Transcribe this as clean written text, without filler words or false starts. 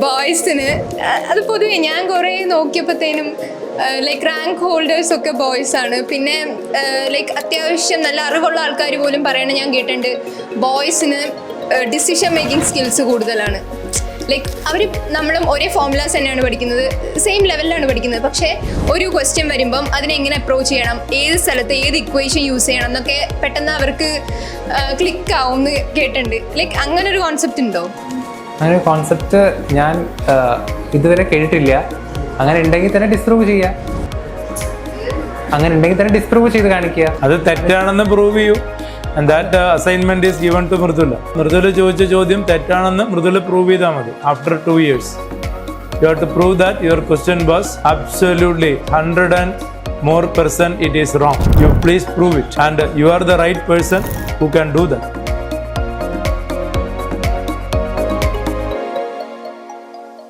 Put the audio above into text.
ബോയ്സിന് അത് പൊതുവെ ഞാൻ കുറേ നോക്കിയപ്പോഴത്തേനും ലൈക്ക് റാങ്ക് ഹോൾഡേഴ്സ് ഒക്കെ ബോയ്സ് ആണ്. പിന്നെ ലൈക്ക് അത്യാവശ്യം നല്ല അറിവുള്ള ആൾക്കാർ പോലും പറയണത് ഞാൻ കേട്ടിട്ടുണ്ട്, ബോയ്സിന് ഡിസിഷൻ മേക്കിംഗ് സ്കിൽസ് കൂടുതലാണ്. ലൈക്ക് അവർ നമ്മളും ഒരേ ഫോർമുലാസ് തന്നെയാണ് പഠിക്കുന്നത്, സെയിം ലെവലിലാണ് പഠിക്കുന്നത്. പക്ഷേ ഒരു ക്വസ്റ്റ്യൻ വരുമ്പം അതിനെങ്ങനെ അപ്രോച്ച് ചെയ്യണം, ഏത് സ്ഥലത്ത് ഏത് ഇക്വേഷൻ യൂസ് ചെയ്യണം എന്നൊക്കെ പെട്ടെന്ന് അവർക്ക് ക്ലിക്ക് ആവും എന്ന് കേട്ടിട്ടുണ്ട്. ലൈക്ക് അങ്ങനെ ഒരു കോൺസെപ്റ്റ് ഉണ്ടോ? അങ്ങനെ ഒരു കോൺസെപ്റ്റ് ഞാൻ ഇതുവരെ കേട്ടിട്ടില്ല. അങ്ങനെ ഉണ്ടെങ്കിൽ തന്നെ ഡിസ്പ്രൂവ് ചെയ്യുക, അങ്ങനെ ഉണ്ടെങ്കിൽ തന്നെ ഡിസ്പ്രൂവ് ചെയ്ത് കാണിക്കുക. അത് തെറ്റാണെന്ന് പ്രൂവ് ചെയ്യൂ. And that assignment is given to Mridula. Mridula ചോദിച്ച ചോദ്യം തെറ്റാണെന്ന് മൃദുല പ്രൂവ് ചെയ്താൽ മതി. After 2 years, you have to prove that your question was absolutely 100% it is wrong. You please prove it, and you are the right person who can do that.